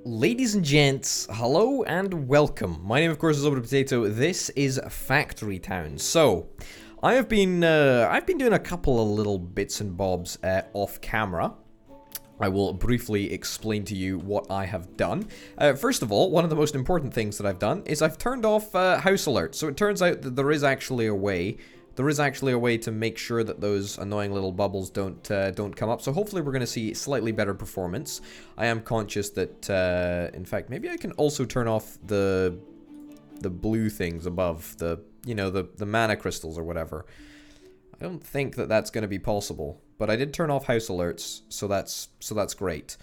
Ladies and gents, hello and welcome. My name, of course, is Over Potato. This is Factory Town. So, I've been doing a couple of little bits and bobs off camera. I will briefly explain to you what I have done. First of all, one of the most important things that I've done is I've turned off house alerts. So it turns out that there is actually a way. There is actually a way to make sure that those annoying little bubbles don't come up. So hopefully we're going to see slightly better performance. I am conscious that, in fact, maybe I can also turn off the blue things above, the mana crystals or whatever. I don't think that that's going to be possible, but I did turn off house alerts, so that's great.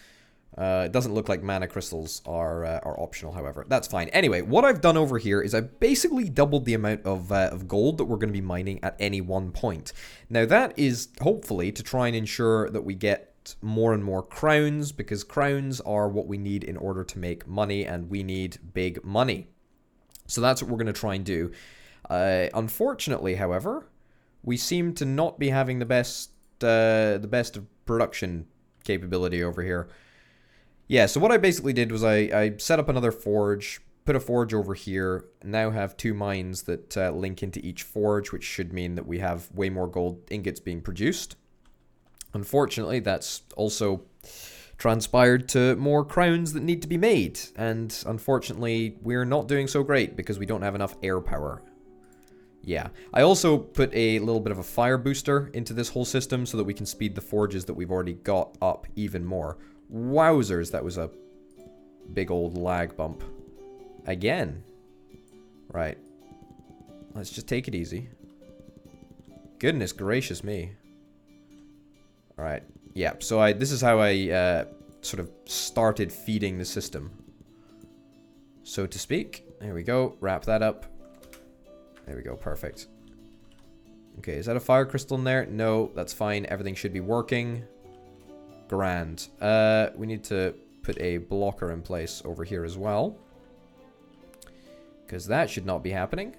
It doesn't look like mana crystals are optional, however. That's fine. Anyway, what I've done over here is I've basically doubled the amount of gold that we're going to be mining at any one point. Now, that is hopefully to try and ensure that we get more and more crowns, because crowns are what we need in order to make money, and we need big money. So that's what we're going to try and do. Unfortunately, however, we seem to not be having the best of production capability over here. Yeah, so what I basically did was I set up another forge, put a forge over here, now have two mines that link into each forge, which should mean that we have way more gold ingots being produced. Unfortunately, that's also transpired to more crowns that need to be made, and unfortunately, we're not doing so great because we don't have enough air power. Yeah, I also put a little bit of a fire booster into this whole system so that we can speed the forges that we've already got up even more. Wowzers, that was a big old lag bump. Again. Right. Let's just take it easy. Goodness gracious me. Alright. Yeah, so this is how I sort of started feeding the system, so to speak. There we go. Wrap that up. There we go. Perfect. Okay, is that a fire crystal in there? No, that's fine. Everything should be working. Grand. We need to put a blocker in place over here as well, because that should not be happening.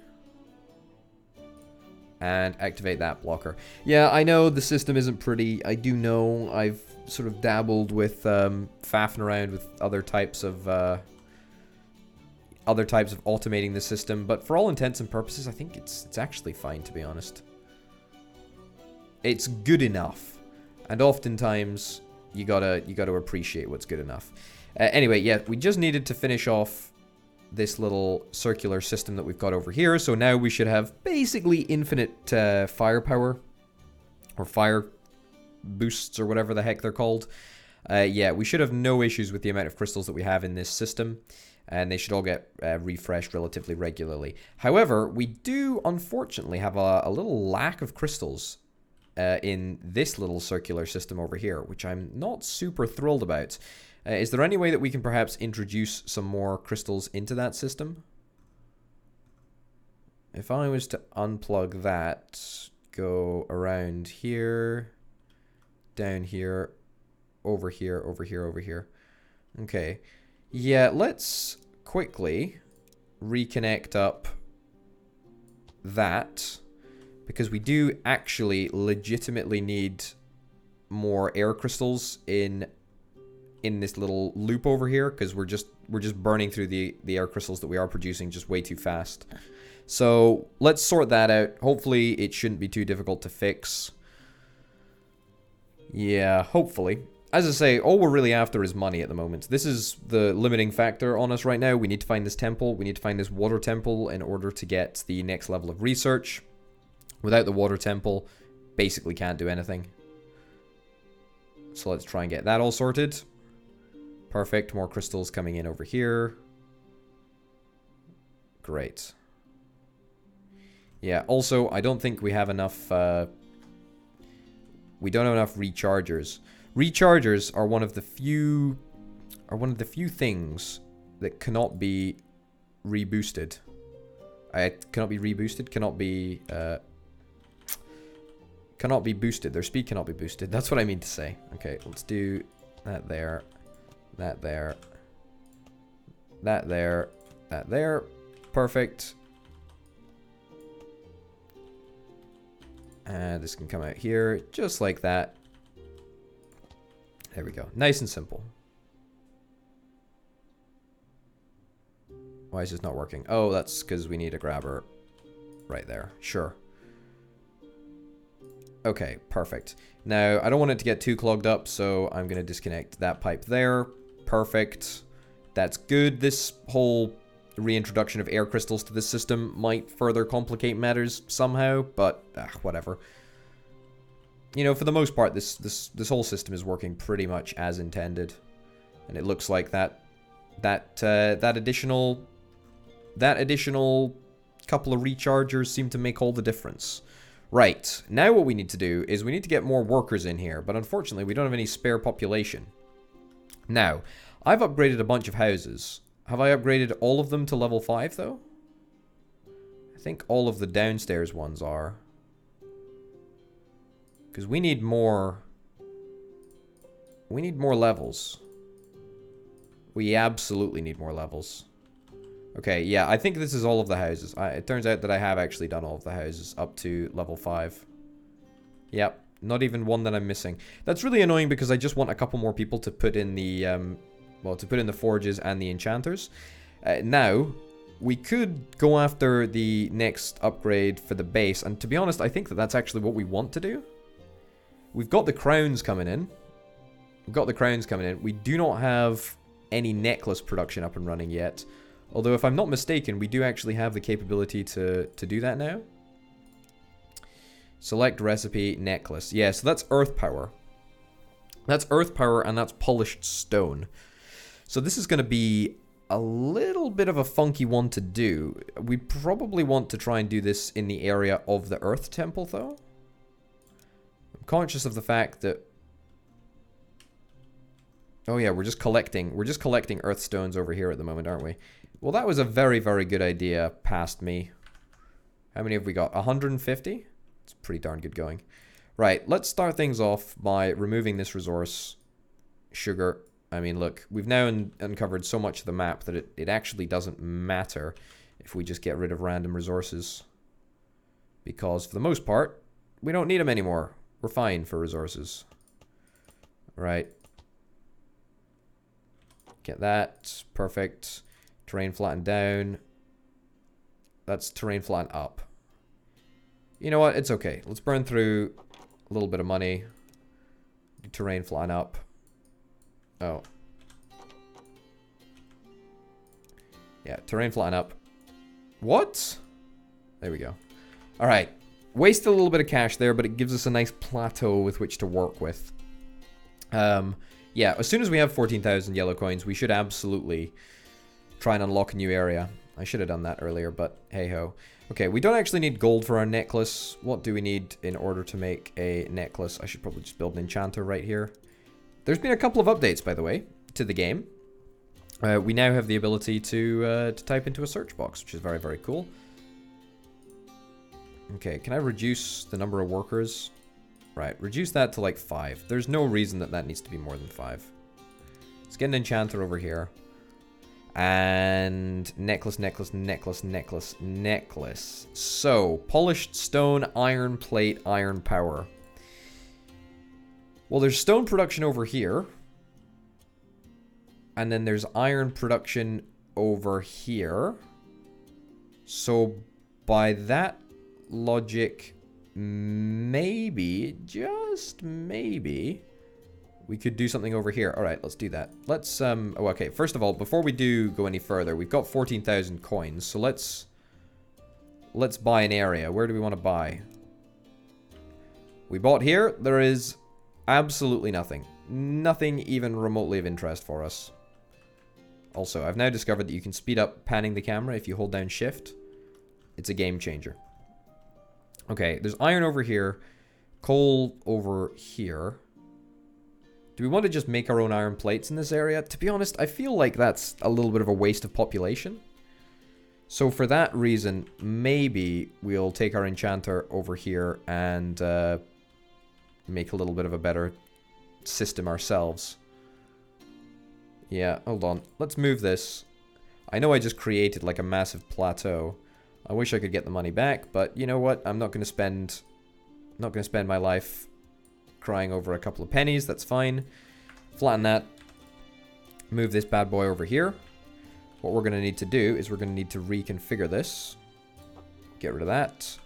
And activate that blocker. Yeah, I know the system isn't pretty. I do know. I've sort of dabbled with faffing around with other types of automating the system, but for all intents and purposes, I think it's actually fine, to be honest. It's good enough, and oftentimes you gotta appreciate what's good enough. Anyway, yeah, we just needed to finish off this little circular system that we've got over here. So now we should have basically infinite firepower, or fire boosts, or whatever the heck they're called. Yeah, we should have no issues with the amount of crystals that we have in this system, and they should all get refreshed relatively regularly. However, we do unfortunately have a little lack of crystals in this little circular system over here, which I'm not super thrilled about. Is there any way that we can perhaps introduce some more crystals into that system? If I was to unplug that, go around here, down here, over here, over here, over here. Okay. Yeah, let's quickly reconnect up that, because we do actually legitimately need more air crystals in this little loop over here, because we're just burning through the air crystals that we are producing just way too fast. So let's sort that out. Hopefully it shouldn't be too difficult to fix. Yeah, hopefully. As I say, all we're really after is money at the moment. This is the limiting factor on us right now. We need to find this temple. We need to find this water temple in order to get the next level of research. Without the water temple, basically can't do anything. So let's try and get that all sorted. Perfect. More crystals coming in over here. Great. Yeah, also, I don't think we have enough... we don't have enough rechargers. Rechargers are one of the few things that cannot be reboosted. Cannot be reboosted. Cannot be boosted. Their speed cannot be boosted. That's what I mean to say. Okay, let's do that there. That there. That there. That there. Perfect. And this can come out here, just like that. There we go. Nice and simple. Why is this not working? Oh, that's because we need a grabber right there. Sure. Okay, perfect. Now, I don't want it to get too clogged up, so I'm going to disconnect that pipe there. Perfect. That's good. This whole reintroduction of air crystals to this system might further complicate matters somehow, but whatever. You know, for the most part, this whole system is working pretty much as intended, and it looks like that additional couple of rechargers seem to make all the difference. Right, now what we need to do is we need to get more workers in here, but unfortunately we don't have any spare population. Now, I've upgraded a bunch of houses. Have I upgraded all of them to level 5 though? I think all of the downstairs ones are. Because we need more levels. We absolutely need more levels. Okay, yeah, I think this is all of the houses. It turns out that I have actually done all of the houses up to level 5. Yep, not even one that I'm missing. That's really annoying because I just want a couple more people to put in the, to put in the forges and the enchanters. Now, we could go after the next upgrade for the base, and to be honest, I think that that's actually what we want to do. We've got the crowns coming in. We do not have any necklace production up and running yet. Although, if I'm not mistaken, we do actually have the capability to do that now. Select recipe, necklace. Yeah, so that's earth power. That's earth power, and that's polished stone. So this is going to be a little bit of a funky one to do. We probably want to try and do this in the area of the earth temple, though. I'm conscious of the fact that... Oh yeah, we're just collecting earth stones over here at the moment, aren't we? Well, that was a very, very good idea past me. How many have we got? 150? It's pretty darn good going. Right, let's start things off by removing this resource. Sugar. I mean, look, we've now uncovered so much of the map that it actually doesn't matter if we just get rid of random resources. Because, for the most part, we don't need them anymore. We're fine for resources. Right. Get that. Perfect. Terrain flattened down. That's terrain flattened up. You know what? It's okay. Let's burn through a little bit of money. Do terrain flatten up. Oh. Yeah, terrain flatten up. What? There we go. Alright. Wasted a little bit of cash there, but it gives us a nice plateau with which to work with. Yeah, as soon as we have 14,000 yellow coins, we should absolutely try and unlock a new area. I should have done that earlier, but hey-ho. Okay, we don't actually need gold for our necklace. What do we need in order to make a necklace? I should probably just build an enchanter right here. There's been a couple of updates, by the way, to the game. We now have the ability to type into a search box, which is very, very cool. Okay, can I reduce the number of workers? Right, reduce that to like 5. There's no reason that needs to be more than 5. Let's get an enchanter over here. And necklace, necklace, necklace, necklace, necklace. So, polished stone, iron plate, iron power. Well, there's stone production over here. And then there's iron production over here. So, by that logic, maybe, just maybe, we could do something over here. Alright, let's do that. Let's, oh, okay, first of all, before we do go any further, we've got 14,000 coins, so let's buy an area. Where do we want to buy? We bought here. There is absolutely nothing. Nothing even remotely of interest for us. Also, I've now discovered that you can speed up panning the camera if you hold down shift. It's a game changer. Okay, there's iron over here. Coal over here. Do we want to just make our own iron plates in this area? To be honest, I feel like that's a little bit of a waste of population. So for that reason, maybe we'll take our enchanter over here and make a little bit of a better system ourselves. Yeah, hold on. Let's move this. I know I just created like a massive plateau. I wish I could get the money back, but you know what? I'm not going to spend my life crying over a couple of pennies. That's fine. Flatten that. Move this bad boy over here. what we're going to need to do is we're going to need to reconfigure this. Get rid of that.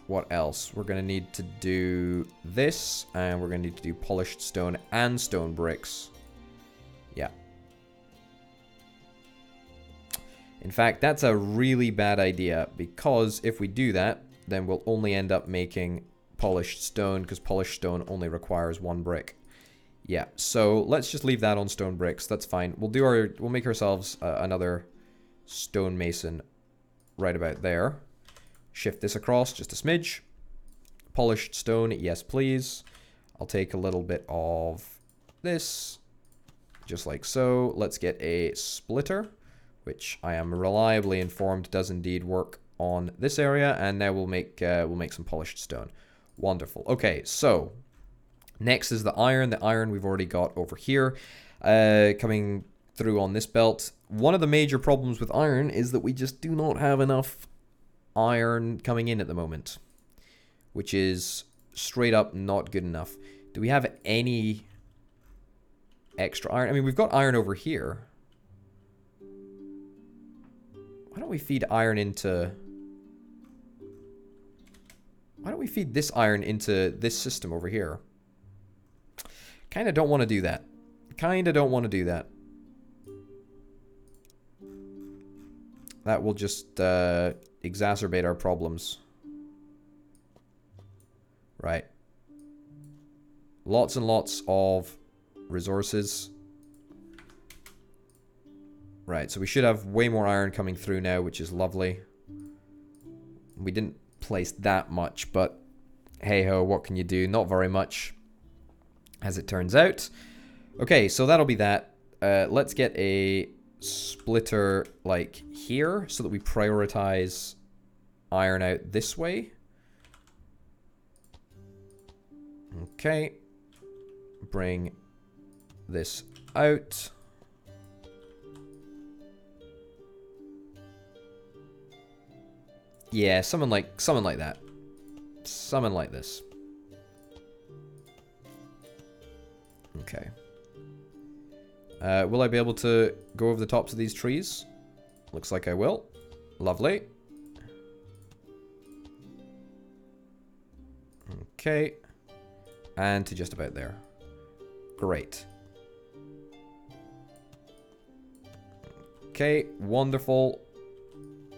What else? We're going to need to do this, and we're going to need to do polished stone and stone bricks. Yeah. In fact, that's a really bad idea, because if we do that, then we'll only end up making polished stone, because polished stone only requires 1 brick. Yeah, so let's just leave that on stone bricks. That's fine. We'll make ourselves another stonemason right about there. Shift this across just a smidge. Polished stone, yes please. I'll take a little bit of this, just like so. Let's get a splitter, which I am reliably informed does indeed work on this area, and now we'll make some polished stone. Wonderful. Okay, so next is the iron. The iron we've already got over here, coming through on this belt. One of the major problems with iron is that we just do not have enough iron coming in at the moment, which is straight up not good enough. Do we have any extra iron? I mean, we've got iron over here. Why don't we feed iron into... Why don't we feed this iron into this system over here? Kind of don't want to do that. Kind of don't want to do that. That will just exacerbate our problems. Right. Lots and lots of resources. Right, so we should have way more iron coming through now, which is lovely. We didn't place that much, but hey-ho, what can you do? Not very much, as it turns out. Okay, so that'll be that. Let's get a splitter, like, here, so that we prioritize iron out this way. Okay. Bring this out. Yeah, something like that. Something like this. Okay. Will I be able to go over the tops of these trees? Looks like I will. Lovely. Okay. And to just about there. Great. Okay, wonderful.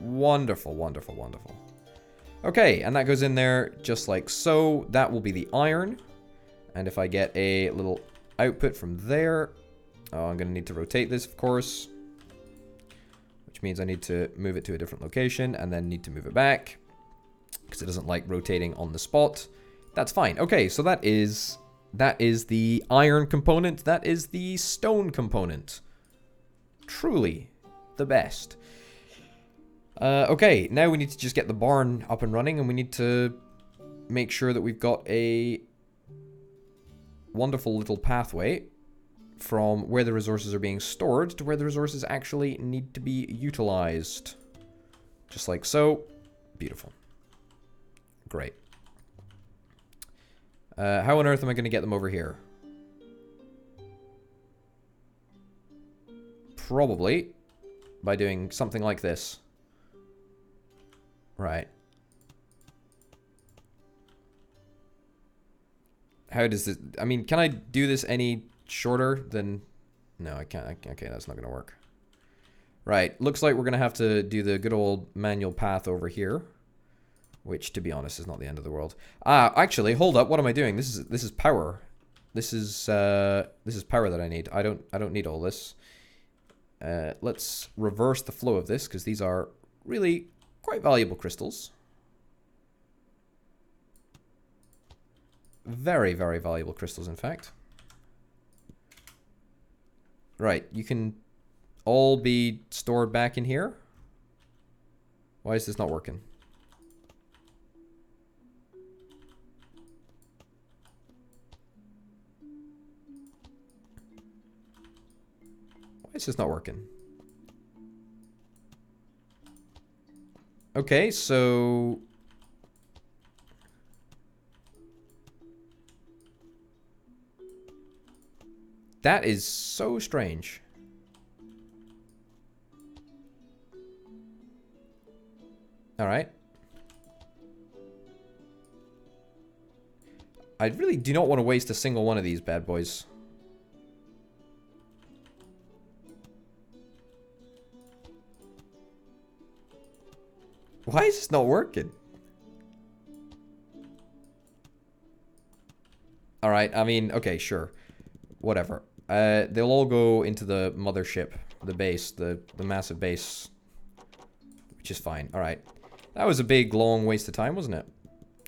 Wonderful, wonderful, wonderful. Okay, and that goes in there just like so. That will be the iron. And if I get a little output from there... Oh, I'm going to need to rotate this, of course. Which means I need to move it to a different location and then need to move it back. Because it doesn't like rotating on the spot. That's fine. Okay, so that is the iron component. That is the stone component. Truly the best. Okay, now we need to just get the barn up and running, and we need to make sure that we've got a wonderful little pathway from where the resources are being stored to where the resources actually need to be utilized. Just like so. Beautiful. Great. How on earth am I going to get them over here? Probably by doing something like this. Right. How does this... I mean, can I do this any shorter than... No, I can't. Okay, that's not going to work. Right. Looks like we're going to have to do the good old manual path over here. Which, to be honest, is not the end of the world. Actually, hold up. What am I doing? This is power. This is power that I need. I don't need all this. Let's reverse the flow of this, because these are really quite valuable crystals. Very, very valuable crystals, in fact. Right, you can all be stored back in here. Why is this not working? Why is this not working? Okay, so... That is so strange. Alright. I really do not want to waste a single one of these bad boys. Why is this not working? Alright, I mean, okay, sure. Whatever. They'll all go into the mothership, the base, the massive base. Which is fine. Alright. That was a big, long waste of time, wasn't it?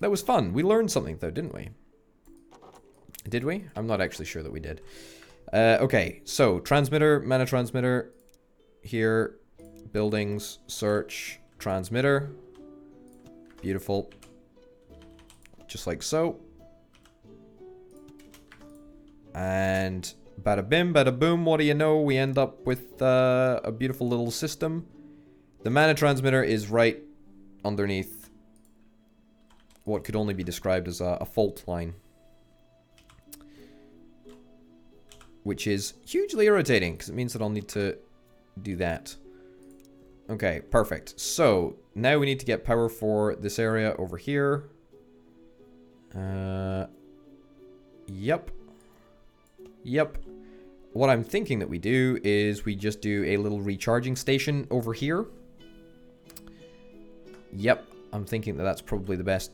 That was fun. We learned something, though, didn't we? Did we? I'm not actually sure that we did. Okay, so transmitter, mana transmitter. Here. Buildings, search, transmitter. Beautiful. Just like so. And bada bim, bada boom, what do you know? We end up with a beautiful little system. The mana transmitter is right underneath what could only be described as a fault line. Which is hugely irritating, because it means that I'll need to do that. Okay, perfect. So, now we need to get power for this area over here. Yep. Yep. What I'm thinking that we do is we just do a little recharging station over here. Yep. I'm thinking that that's probably the best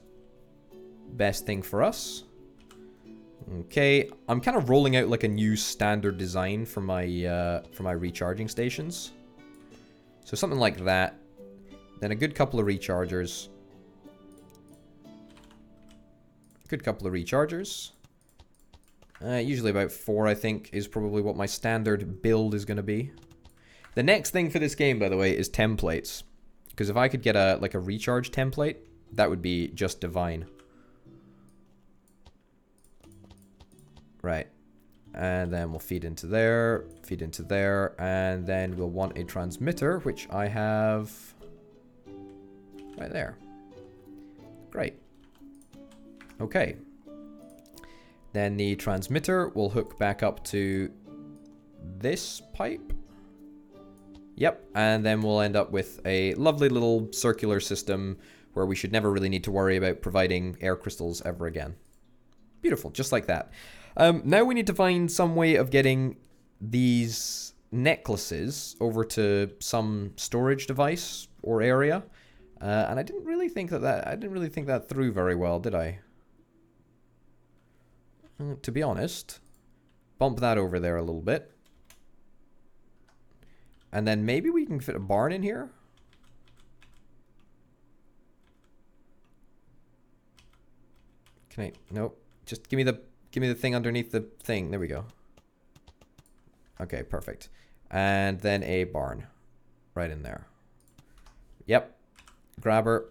thing for us. Okay, I'm kind of rolling out like a new standard design for my recharging stations. So something like that. Then a good couple of rechargers. Good couple of rechargers. Usually about 4, I think, is probably what my standard build is going to be. The next thing for this game, by the way, is templates. Because if I could get a recharge template, that would be just divine. Right. And then we'll feed into there, and then we'll want a transmitter, which I have right there. Great. Okay. Then the transmitter will hook back up to this pipe. Yep, and then we'll end up with a lovely little circular system where we should never really need to worry about providing air crystals ever again. Beautiful, just like that. Now we need to find some way of getting these necklaces over to some storage device or area. And I didn't really think that through very well, did I? To be honest, bump that over there a little bit. And then maybe we can fit a barn in here. Can I? Nope. Just give me the thing underneath the thing. There we go. Okay, perfect. And then a barn right in there. Yep. Grabber.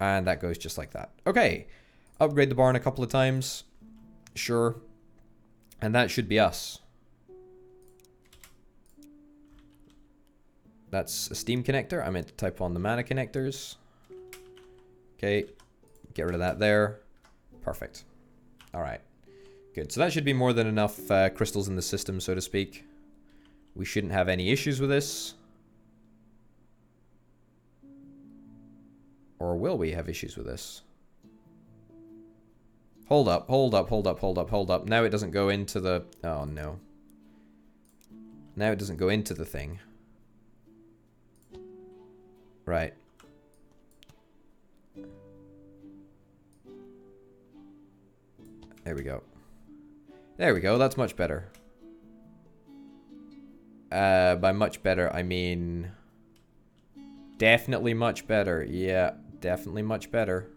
And that goes just like that. Okay. Upgrade the barn a couple of times. Sure. And that should be us. That's a steam connector. I meant to type on the mana connectors. Okay. Get rid of that there. Perfect. Alright. Good. So that should be more than enough crystals in the system, so to speak. We shouldn't have any issues with this. Or will we have issues with this? Hold up, hold up, hold up, hold up, hold up. Now it doesn't go into the... Oh, no. Now it doesn't go into the thing. Right. There we go. There we go, that's much better. By much better, I mean... Definitely much better. Yeah, definitely much better.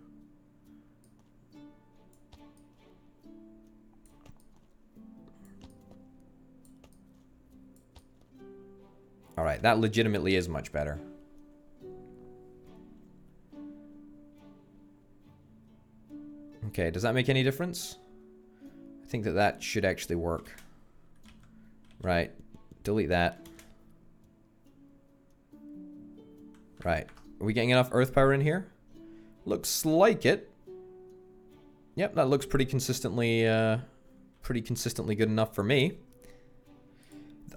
Alright, that legitimately is much better. Okay, does that make any difference? I think that should actually work. Right. Delete that. Right. Are we getting enough earth power in here? Looks like it. Yep, that looks pretty consistently good enough for me.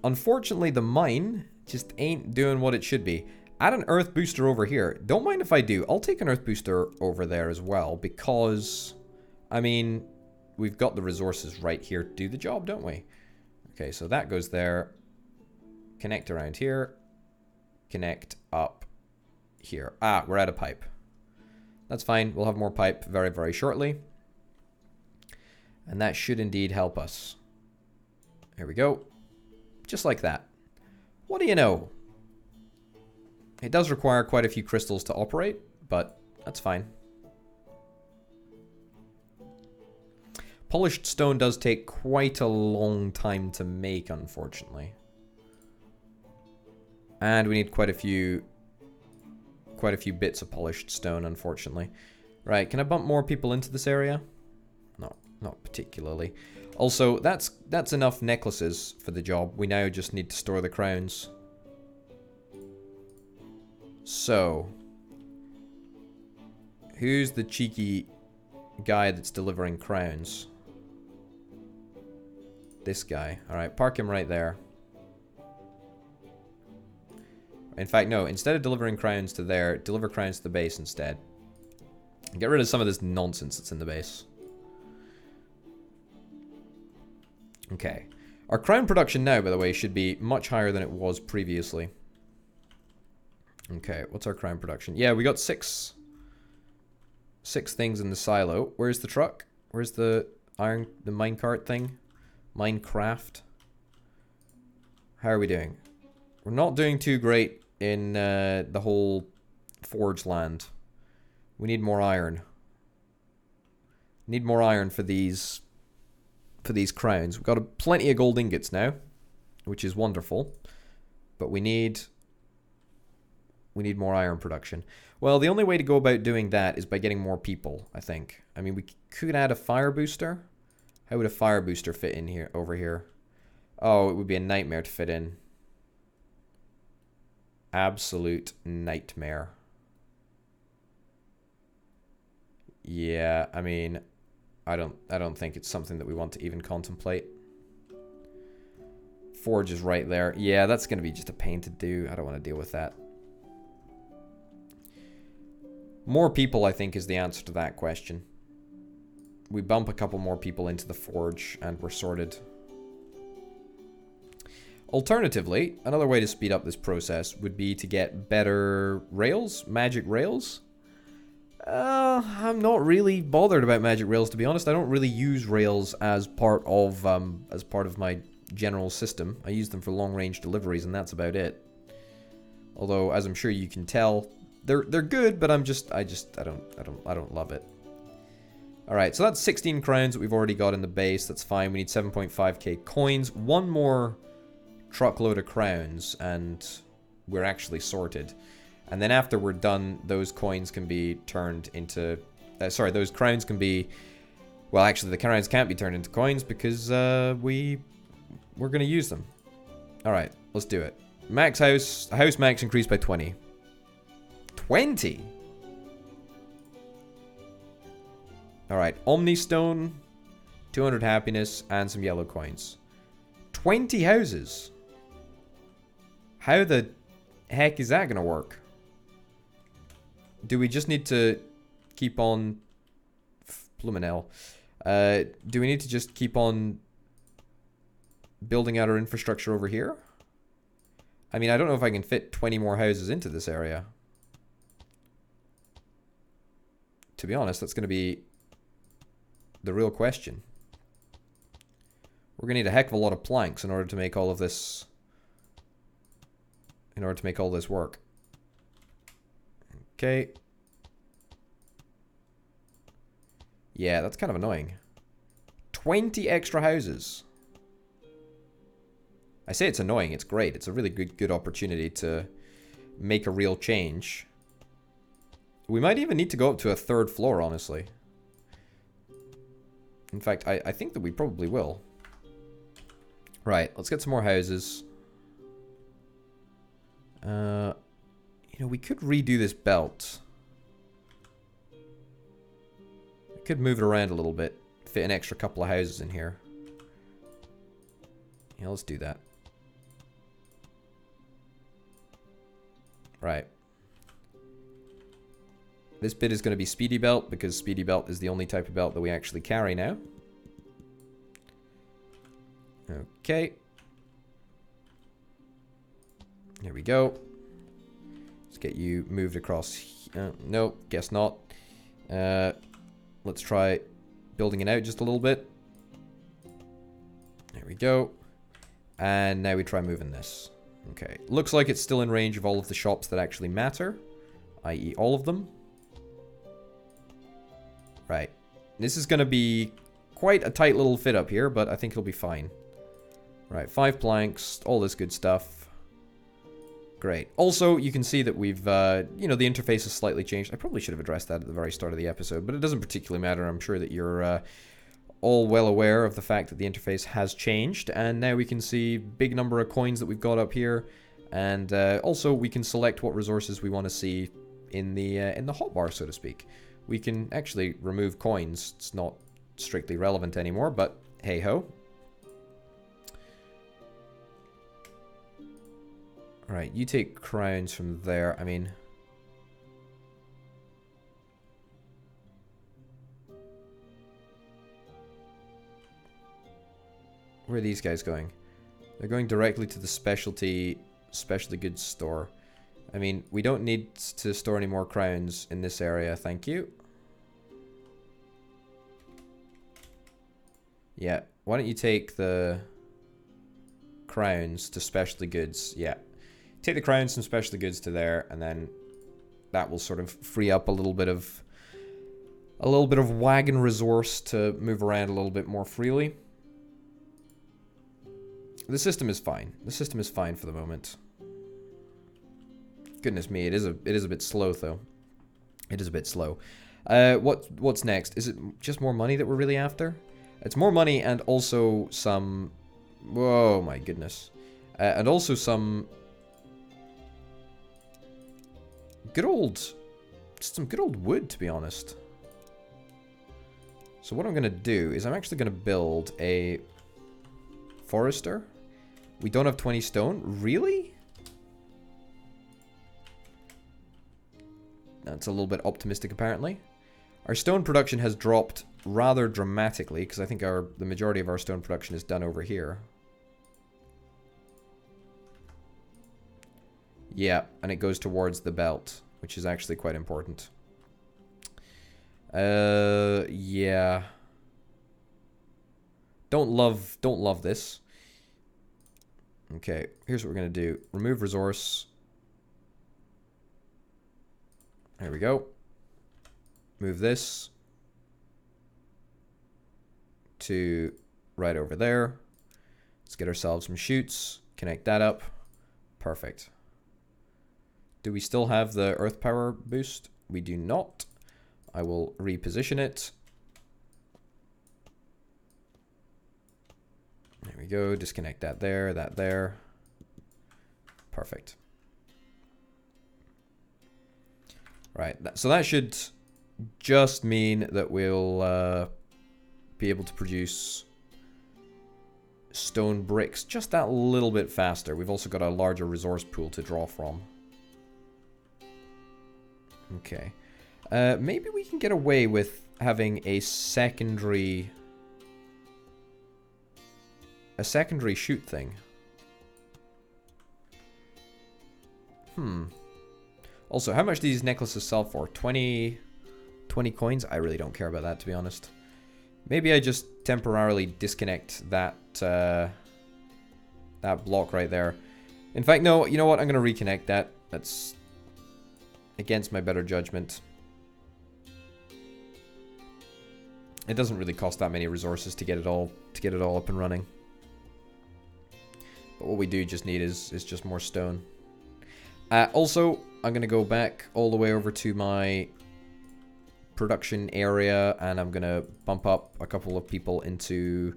Unfortunately, the mine just ain't doing what it should be. Add an earth booster over here. Don't mind if I do. I'll take an earth booster over there as well because, I mean, we've got the resources right here to do the job, don't we? Okay, so that goes there. Connect around here. Connect up here. Ah, we're out of pipe. That's fine. We'll have more pipe very, very shortly. And that should indeed help us. There we go. Just like that. What do you know? It does require quite a few crystals to operate, but that's fine. Polished stone does take quite a long time to make, unfortunately. And we need quite a few bits of polished stone, unfortunately. Right, can I bump more people into this area? No, not particularly. Also, that's enough necklaces for the job. We now just need to store the crowns. So, who's the cheeky guy that's delivering crowns? This guy. Alright, park him right there. In fact, no, instead of delivering crowns to there, deliver crowns to the base instead. Get rid of some of this nonsense that's in the base. Okay. Our crown production now, by the way, should be much higher than it was previously. Okay, what's our crown production? Yeah, we got six things in the silo. Where's the truck? Where's the minecart thing? Minecraft. How are we doing? We're not doing too great in the whole forge land. We need more iron. Need more iron for these crowns. We've got plenty of gold ingots now, which is wonderful. But we need more iron production. Well, the only way to go about doing that is by getting more people, I think. I mean, we could add a fire booster. How would a fire booster fit in here, over here? Oh, it would be a nightmare to fit in. Absolute nightmare. Yeah, I mean, I don't think it's something that we want to even contemplate. Forge is right there. Yeah, that's going to be just a pain to do. I don't want to deal with that. More people, I think, is the answer to that question. We bump a couple more people into the forge and we're sorted. Alternatively, another way to speed up this process would be to get better rails, magic rails. I'm not really bothered about magic rails, to be honest. I don't really use rails as part of my general system. I use them for long-range deliveries, and that's about it. Although, as I'm sure you can tell, they're good, but I don't love it. All right, so that's 16 crowns that we've already got in the base. That's fine. We need 7.5k coins. One more truckload of crowns, and we're actually sorted. And then after we're done, those coins can be turned into... those crowns can be... Well, actually, the crowns can't be turned into coins because we're going to use them. All right, let's do it. Max house max increased by 20. 20? All right, Omni Stone, 200 happiness, and some yellow coins. 20 houses. How the heck is that going to work? Do we just need to keep on... Pluminel. Do we need to just keep on building out our infrastructure over here? I mean, I don't know if I can fit 20 more houses into this area. To be honest, that's going to be the real question. We're going to need a heck of a lot of planks in order to make all of this... In order to make all this work. Okay. Yeah, that's kind of annoying. 20 extra houses. I say it's annoying, it's great. It's a really good opportunity to make a real change. We might even need to go up to a third floor, honestly. In fact, I think that we probably will. Right, let's get some more houses. You know, we could redo this belt. We Could move it around a little bit. Fit an extra couple of houses in here. Yeah, let's do that. Right. This bit is going to be speedy belt, because speedy belt is the only type of belt that we actually carry now. Okay. Here we go. Let's get you moved across. No, guess not. Let's try building it out just a little bit. There we go. And now we try moving this. Okay. Looks like it's still in range of all of the shops that actually matter, i.e. all of them. Right. This is going to be quite a tight little fit up here, but I think it'll be fine. Right, 5 planks, all this good stuff. Great. Also, you can see that we've, you know, the interface has slightly changed. I probably should have addressed that at the very start of the episode, but it doesn't particularly matter. I'm sure that you're all well aware of the fact that the interface has changed, and now we can see big number of coins that we've got up here, and also we can select what resources we want to see in the hotbar, so to speak. We can actually remove coins. It's not strictly relevant anymore, but hey-ho. Alright, you take crowns from there. I mean... where are these guys going? They're going directly to the specialty goods store. I mean, we don't need to store any more crowns in this area, thank you. Yeah, why don't you take the crowns to specialty goods? Yeah. Take the crowns from specialty goods to there, and then that will sort of free up a little bit of wagon resource to move around a little bit more freely. The system is fine. The system is fine for the moment. Goodness me, it is a bit slow though. It is a bit slow. What's next? Is it just more money that we're really after? It's more money and also some... whoa, my goodness. And also some good old wood, to be honest. So what I'm going to do is I'm actually going to build a forester. We don't have 20 stone. Really? That's a little bit optimistic, apparently. Our stone production has dropped rather dramatically, because I think the majority of our stone production is done over here. Yeah, and it goes towards the belt, which is actually quite important. Yeah. Don't love this. Okay, here's what we're gonna do. Remove resource. There we go. Move this to right over there. Let's get ourselves some chutes. Connect that up. Perfect. Do we still have the earth power boost? We do not. I will reposition it. There we go. Disconnect that there, that there. Perfect. Right. So that should just mean that we'll be able to produce stone bricks just that little bit faster. We've also got a larger resource pool to draw from. Okay. Maybe we can get away with having a secondary chute thing. Also, how much do these necklaces sell for? 20 coins? I really don't care about that, to be honest. Maybe I just temporarily disconnect that that block right there. In fact, no, you know what? I'm going to reconnect that. That's against my better judgment. It doesn't really cost that many resources to get it all up and running. But what we do just need is just more stone. Also, I'm going to go back all the way over to my production area, and I'm going to bump up a couple of people into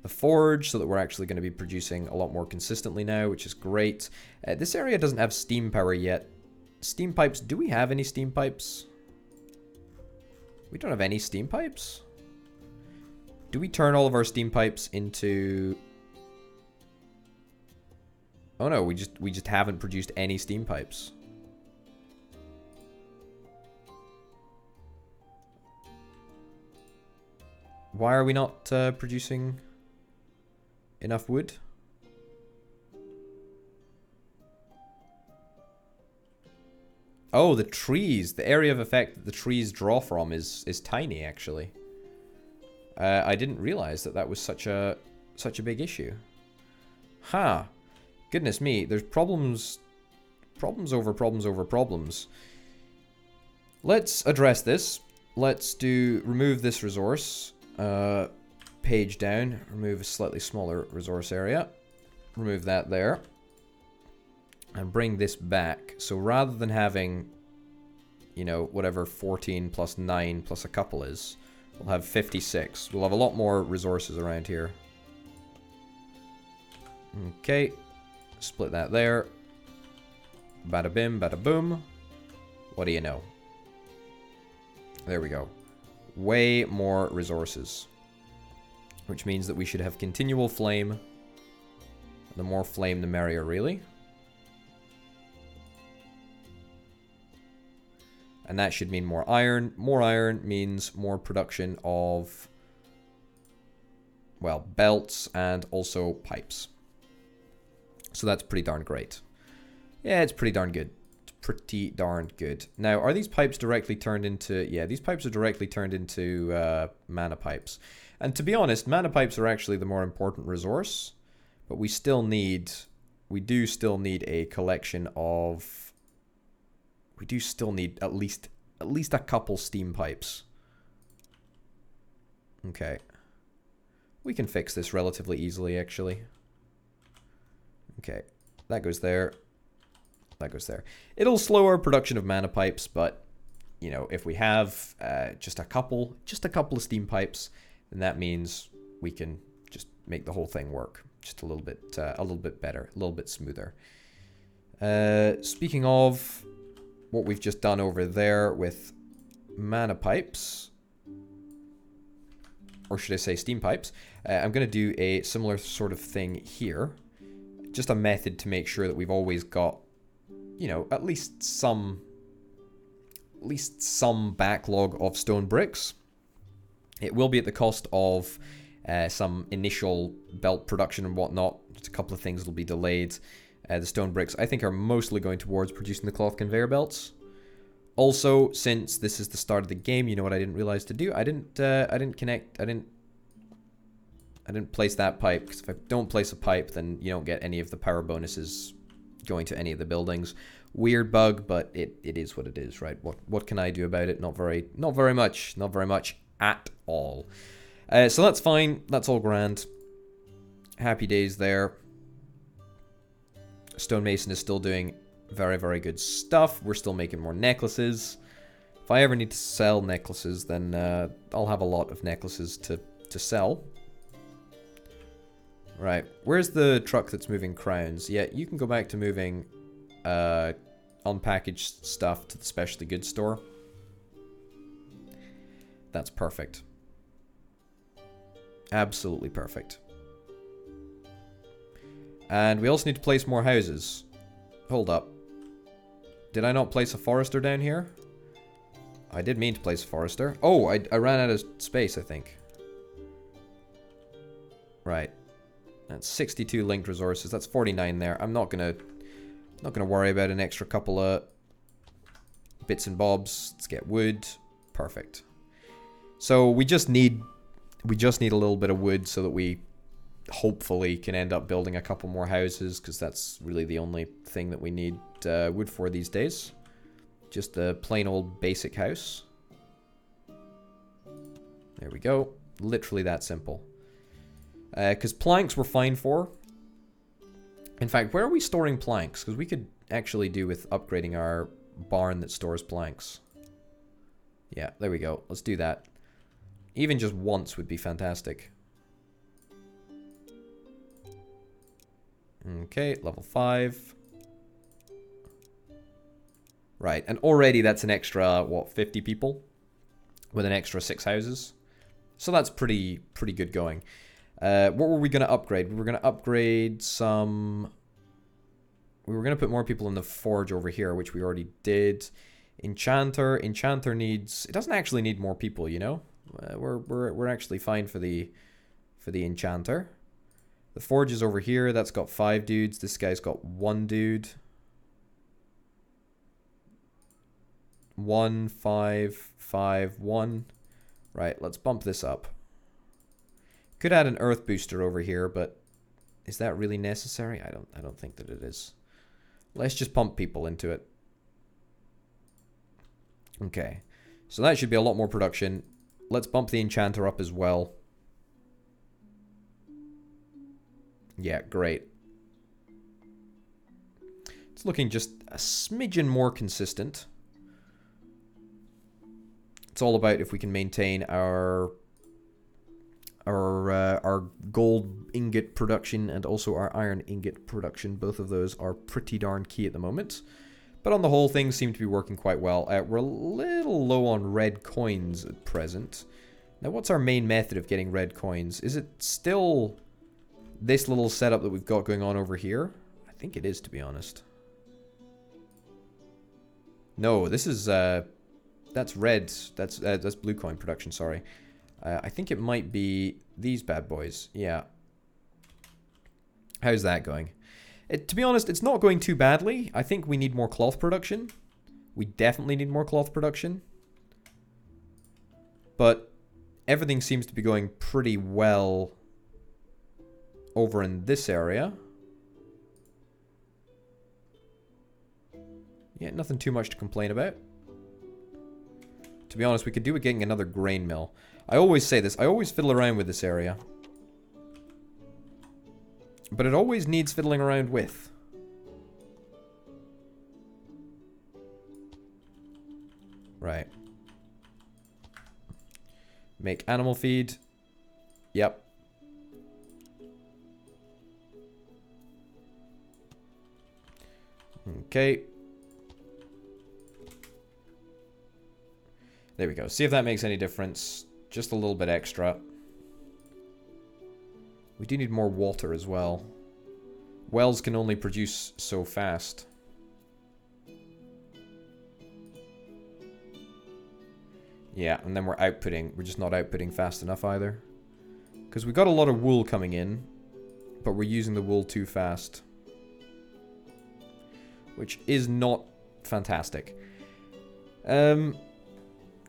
the forge so that we're actually going to be producing a lot more consistently now, which is great. This area doesn't have steam power yet. Steam pipes, do we have any steam pipes? We don't have any steam pipes? Do we turn all of our steam pipes into... Oh no, we just haven't produced any steam pipes. Why are we not producing enough wood? Oh, the trees. The area of effect that the trees draw from is tiny, actually. I didn't realize that that was such a big issue. Huh. Goodness me, there's problems over problems over problems. Let's address this. Let's remove this resource. Page down, remove a slightly smaller resource area. Remove that there. And bring this back. So rather than having, you know, whatever 14 plus 9 plus a couple is, we'll have 56. We'll have a lot more resources around here. Okay. Split that there. Bada bim, bada boom. What do you know? There we go. Way more resources. Which means that we should have continual flame. The more flame, the merrier, really. And that should mean more iron. More iron means more production of, well, belts and also pipes. So that's pretty darn great. Yeah, it's pretty darn good. It's pretty darn good. Now, are these pipes directly turned into... Yeah, these pipes are directly turned into mana pipes. And to be honest, mana pipes are actually the more important resource. But we still need... We do still need a collection of... We do still need at least a couple steam pipes. Okay. We can fix this relatively easily, actually. Okay. That goes there. That goes there. It'll slow our production of mana pipes, but, you know, if we have just a couple of steam pipes, then that means we can just make the whole thing work just a little bit better, a little bit smoother. Speaking of what we've just done over there with mana pipes, or should I say steam pipes, I'm going to do a similar sort of thing here. Just a method to make sure that we've always got, you know, at least some backlog of stone bricks. It will be at the cost of some initial belt production and whatnot. Just a couple of things will be delayed. The stone bricks, I think, are mostly going towards producing the cloth conveyor belts. Also, since this is the start of the game, you know what I didn't realize to do? I didn't place that pipe, because if I don't place a pipe, then you don't get any of the power bonuses going to any of the buildings. Weird bug, but it is what it is, right? What can I do about it? Not very much at all. So that's fine. That's all grand. Happy days there. Stonemason is still doing very, very good stuff. We're still making more necklaces. If I ever need to sell necklaces, then I'll have a lot of necklaces to sell. Right, where's the truck that's moving crowns? Yeah, you can go back to moving unpackaged stuff to the specialty goods store. That's perfect. Absolutely perfect. And we also need to place more houses. Hold up. Did I not place a forester down here? I did mean to place a forester. Oh, I ran out of space, I think. Right. That's 62 linked resources. That's 49 there. I'm not gonna worry about an extra couple of bits and bobs. Let's get wood. Perfect. So we just need a little bit of wood so that we hopefully can end up building a couple more houses, because that's really the only thing that we need wood for these days. Just a plain old basic house. There we go. Literally that simple. Because planks we're fine for. In fact, where are we storing planks? Because we could actually do with upgrading our barn that stores planks. Yeah, there we go. Let's do that. Even just once would be fantastic. Okay, level 5. Right, and already that's an extra, what, 50 people? with an extra 6 houses. So that's pretty good going. What were we going to upgrade? We were going to upgrade some... We were going to put more people in the forge over here, which we already did. Enchanter needs... It doesn't actually need more people, you know? We're actually fine for the enchanter. The forge is over here. That's got 5 dudes. This guy's got 1 dude. 1, 5, 5, 1. Right, let's bump this up. Could add an earth booster over here, but is that really necessary? I don't think that it is. Let's just pump people into it. Okay. So that should be a lot more production. Let's bump the enchanter up as well. Yeah, great. It's looking just a smidgen more consistent. It's all about if we can maintain our gold ingot production and also our iron ingot production. Both of those are pretty darn key at the moment. But on the whole, things seem to be working quite well. We're a little low on red coins at present. Now, what's our main method of getting red coins? Is it still this little setup that we've got going on over here? I think it is, to be honest. No, this is... That's red. That's blue coin production, sorry. I think it might be these bad boys. Yeah. How's that going? To be honest, it's not going too badly. I think we need more cloth production. We definitely need more cloth production. But everything seems to be going pretty well over in this area. Yeah, nothing too much to complain about. To be honest, we could do with getting another grain mill. I always say this. I always fiddle around with this area. But it always needs fiddling around with. Right. Make animal feed. Yep. Okay. There we go. See if that makes any difference. Just a little bit extra. We do need more water as well. Wells can only produce so fast. Yeah, and then we're outputting. We're just not outputting fast enough either. Because we got a lot of wool coming in, but we're using the wool too fast. Which is not fantastic.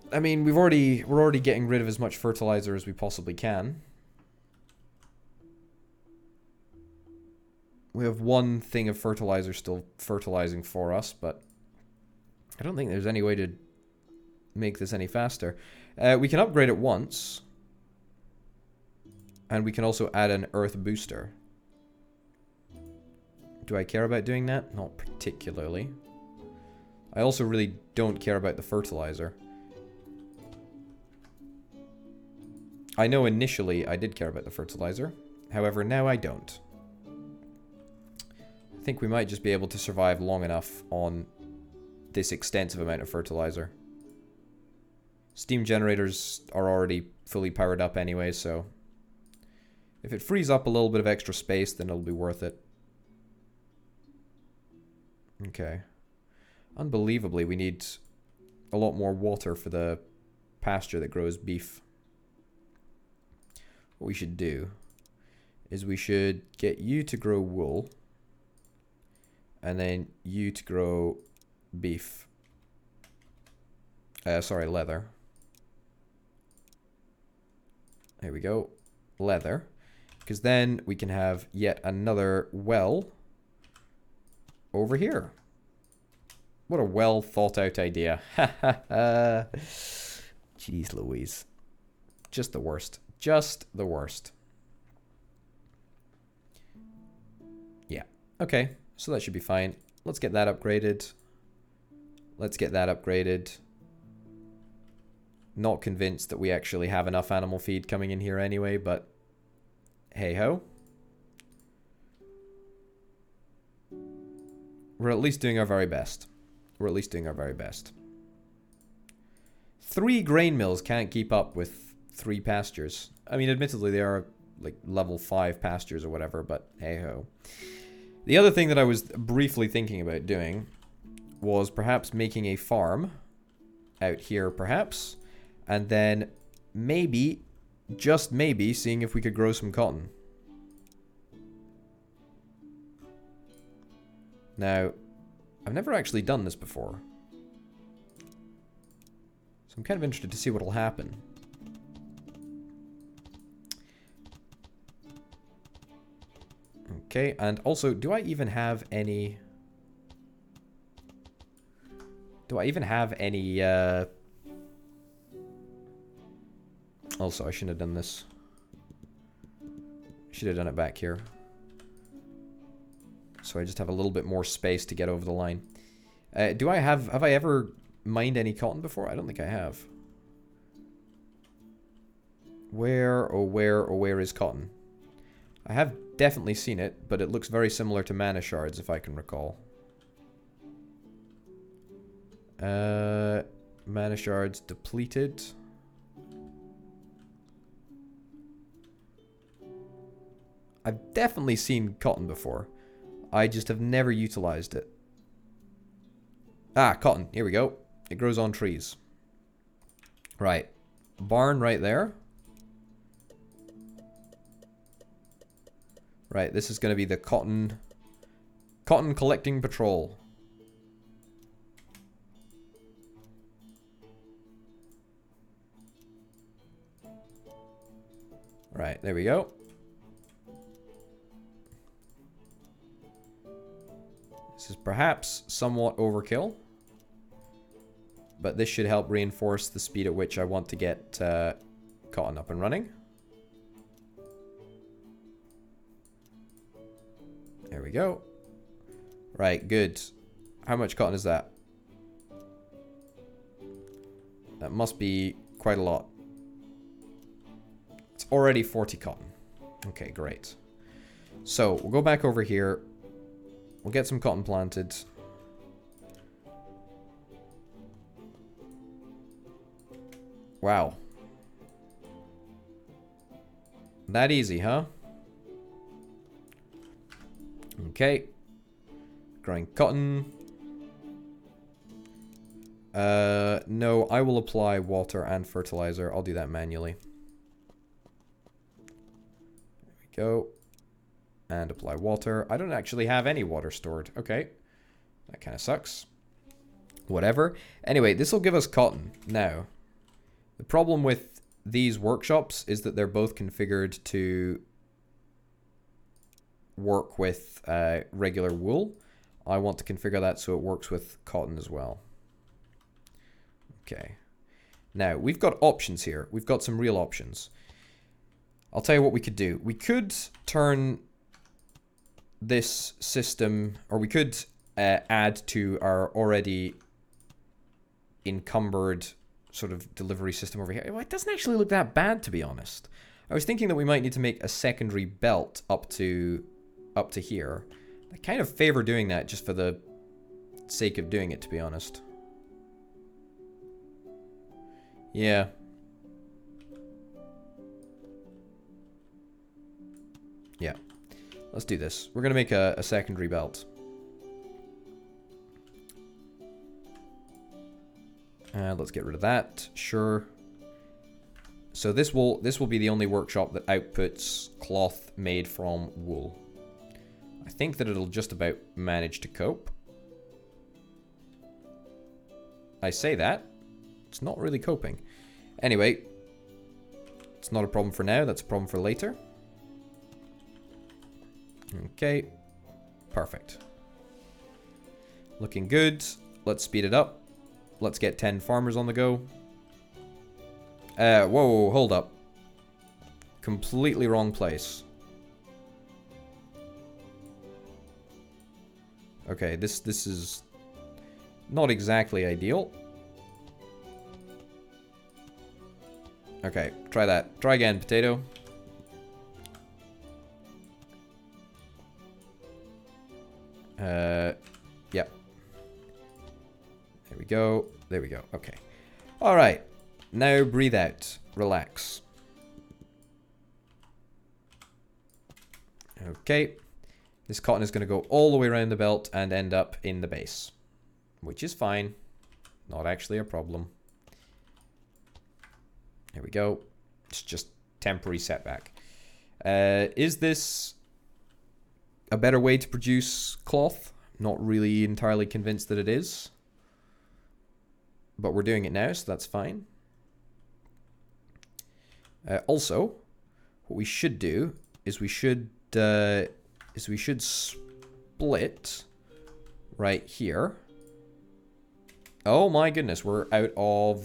I mean, we're already getting rid of as much fertilizer as we possibly can. We have 1 thing of fertilizer still fertilizing for us, but I don't think there's any way to make this any faster. We can upgrade it once. And we can also add an earth booster. Do I care about doing that? Not particularly. I also really don't care about the fertilizer. I know initially I did care about the fertilizer. However, now I don't. I think we might just be able to survive long enough on this extensive amount of fertilizer. Steam generators are already fully powered up anyway, so... If it frees up a little bit of extra space, then it'll be worth it. Okay. Unbelievably, we need a lot more water for the pasture that grows beef. What we should do is we should get you to grow wool and then you to grow beef. Sorry, leather. There we go. Leather. Because then we can have yet another well over here. What a well thought out idea. Ha ha ha. Jeez Louise. Just the worst. Just the worst. Yeah. Okay. So that should be fine. Let's get that upgraded. Let's get that upgraded. Not convinced that we actually have enough animal feed coming in here anyway, but hey-ho. We're at least doing our very best. We're at least doing our very best. 3 grain mills can't keep up with 3 pastures. I mean, admittedly, they are like level 5 pastures or whatever, but hey-ho. The other thing that I was briefly thinking about doing was perhaps making a farm out here, perhaps, and then maybe, just maybe, seeing if we could grow some cotton. Now, I've never actually done this before, so I'm kind of interested to see what will happen. Okay, and also, do I even have any... Also, I shouldn't have done this. Should have done it back here. So I just have a little bit more space to get over the line. Have I ever mined any cotton before? I don't think I have. Where is cotton? I have definitely seen it, but it looks very similar to mana shards, if I can recall. Mana shards depleted. I've definitely seen cotton before. I just have never utilized it. Ah, cotton. Here we go. It grows on trees. Right. Barn right there. Right, this is going to be the cotton collecting patrol. Right, there we go. This is perhaps somewhat overkill, but this should help reinforce the speed at which I want to get cotton up and running. There we go. Right, good. How much cotton is that? That must be quite a lot. It's already 40 cotton. Okay, great. So, we'll go back over here. We'll get some cotton planted. Wow. That easy, huh? Okay. Growing cotton. No, I will apply water and fertilizer. I'll do that manually. There we go. And apply water. I don't actually have any water stored. Okay. That kind of sucks. Whatever. Anyway, this will give us cotton. Now, the problem with these workshops is that they're both configured to work with regular wool. I want to configure that so it works with cotton as well. Okay. Now, we've got options here. We've got some real options. I'll tell you what we could do. We could turn this system, or we could add to our already encumbered sort of delivery system over here. Well, it doesn't actually look that bad, to be honest. I was thinking that we might need to make a secondary belt up to here. I kind of favor doing that just for the sake of doing it, to be honest. Yeah. Yeah. Let's do this. We're going to make a secondary belt. Let's get rid of that. Sure. So this will be the only workshop that outputs cloth made from wool. I think that it'll just about manage to cope. I say that. It's not really coping. Anyway, it's not a problem for now. That's a problem for later. Okay. Perfect. Looking good. Let's speed it up. Let's get 10 farmers on the go. Whoa, hold up. Completely wrong place. Okay, this is not exactly ideal. Okay, try that. Try again, potato. Yep. There we go. There we go. Okay. All right. Now breathe out. Relax. Okay. This cotton is going to go all the way around the belt and end up in the base. Which is fine. Not actually a problem. Here we go. It's just temporary setback. Is this a better way to produce cloth? Not really entirely convinced that it is. But we're doing it now, so that's fine. Also, what we should do is we should split right here. Oh my goodness, we're out of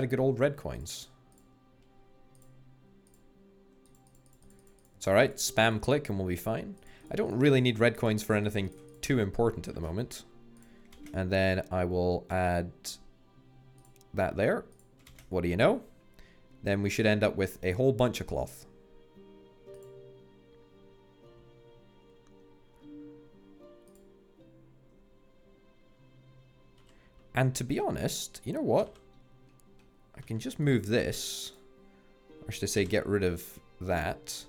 good old red coins. It's alright, spam click and we'll be fine. I don't really need red coins for anything too important at the moment. And then I will add that there. What do you know? Then we should end up with a whole bunch of cloth. And to be honest, you know what? I can just move this. Or should I say get rid of that.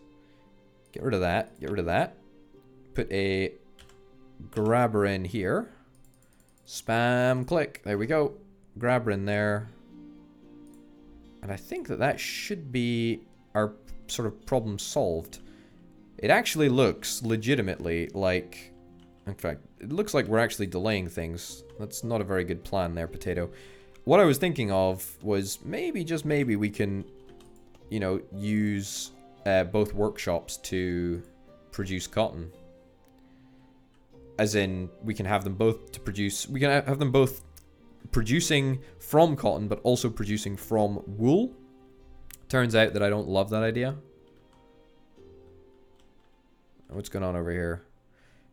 Get rid of that. Get rid of that. Put a grabber in here. Spam click. There we go. Grabber in there. And I think that that should be our sort of problem solved. It actually looks legitimately like... In fact, it looks like we're actually delaying things. That's not a very good plan there, Potato. What I was thinking of was maybe, just maybe, we can, you know, use both workshops to produce cotton. As in, we can have them both to produce... We can have them both producing from cotton, but also producing from wool. Turns out that I don't love that idea. What's going on over here?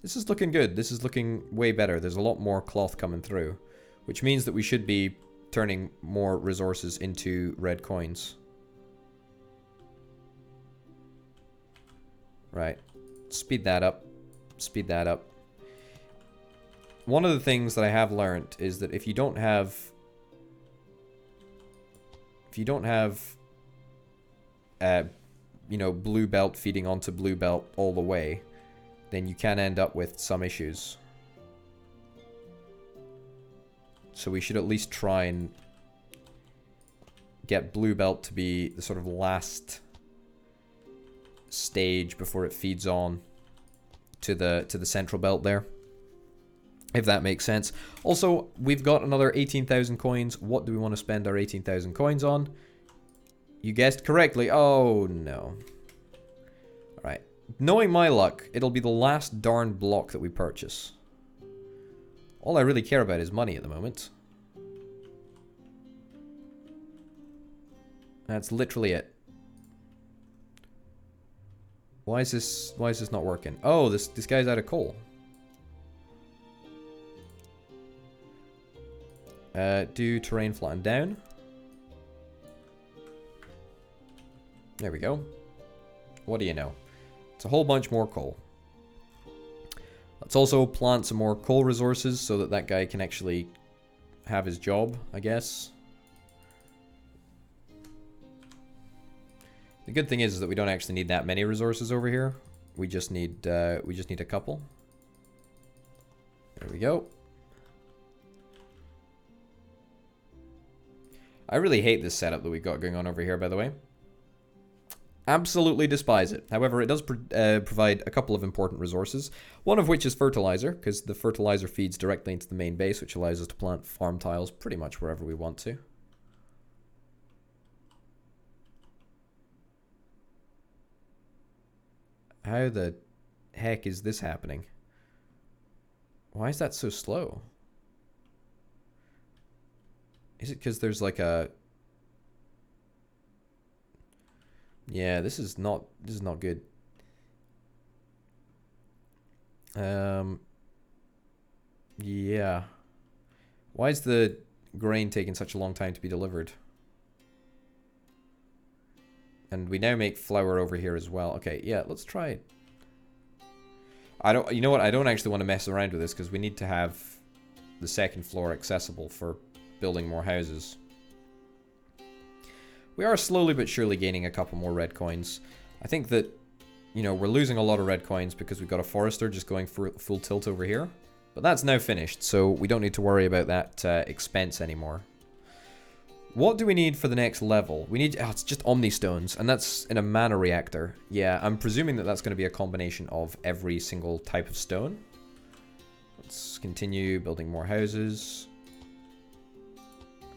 This is looking good. This is looking way better. There's a lot more cloth coming through, which means that we should be turning more resources into red coins. Right. Speed that up. Speed that up. One of the things that I have learned is that if you don't have... you know, blue belt feeding onto blue belt all the way, then you can end up with some issues. So we should at least try and get blue belt to be the sort of last stage before it feeds on to the central belt there. If that makes sense. Also, we've got another 18,000 coins. What do we want to spend our 18,000 coins on? You guessed correctly. Oh, no. Alright. Knowing my luck, it'll be the last darn block that we purchase. All I really care about is money at the moment. That's literally it. Why is this not working? Oh, this guy's out of coal. Do terrain flatten down. There we go. What do you know? It's a whole bunch more coal. Let's also plant some more coal resources so that that guy can actually have his job, I guess. The good thing is that we don't actually need that many resources over here. We just need a couple. There we go. I really hate this setup that we've got going on over here, by the way. Absolutely despise it. However, it does provide a couple of important resources. One of which is fertilizer, because the fertilizer feeds directly into the main base, which allows us to plant farm tiles pretty much wherever we want to. How the heck is this happening? Why is that so slow? Is it because there's like a... Yeah, this is not good. Yeah. Why is the grain taking such a long time to be delivered? And we now make flour over here as well. Okay, yeah, let's try it. You know what? I don't actually want to mess around with this because we need to have the second floor accessible for building more houses. We are slowly but surely gaining a couple more red coins. I think that, you know, we're losing a lot of red coins because we've got a forester just going for full tilt over here. But that's now finished, so we don't need to worry about that expense anymore. What do we need for the next level? We need... Oh, it's just Omni Stones, and that's in a mana reactor. Yeah, I'm presuming that that's going to be a combination of every single type of stone. Let's continue building more houses.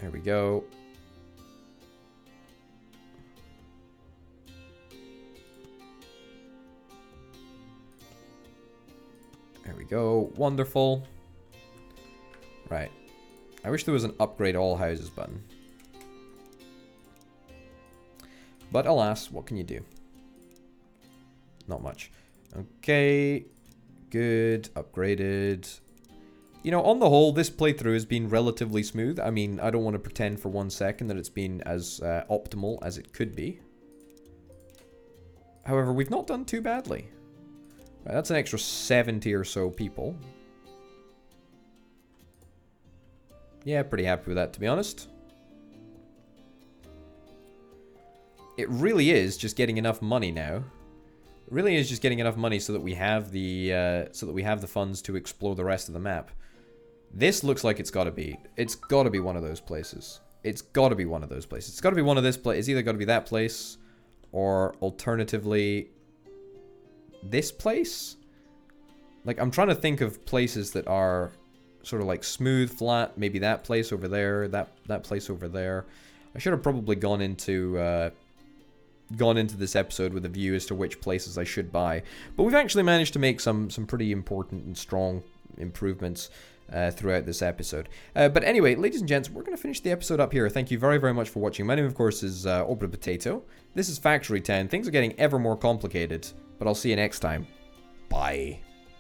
There we go. There we go. Wonderful. Right. I wish there was an upgrade all houses button. But alas, what can you do? Not much. Okay. Good. Upgraded. You know, on the whole, this playthrough has been relatively smooth. I mean, I don't want to pretend for 1 second that it's been as optimal as it could be. However, we've not done too badly. Right, that's an extra 70 or so people. Yeah, pretty happy with that, to be honest. It really is just getting enough money now. It really is just getting enough money so that we have the funds to explore the rest of the map. This looks like it's got to be one of those places. It's got to be one of those places. It's got to be one of this place. It's either got to be that place, or alternatively, this place. Like, I'm trying to think of places that are sort of like smooth, flat. Maybe that place over there, that place over there. I should have probably gone into this episode with a view as to which places I should buy. But we've actually managed to make some pretty important and strong improvements throughout this episode. But anyway, ladies and gents, we're going to finish the episode up here. Thank you very, very much for watching. My name, of course, is Obra Potato. This is Factory Town. Things are getting ever more complicated, but I'll see you next time. Bye.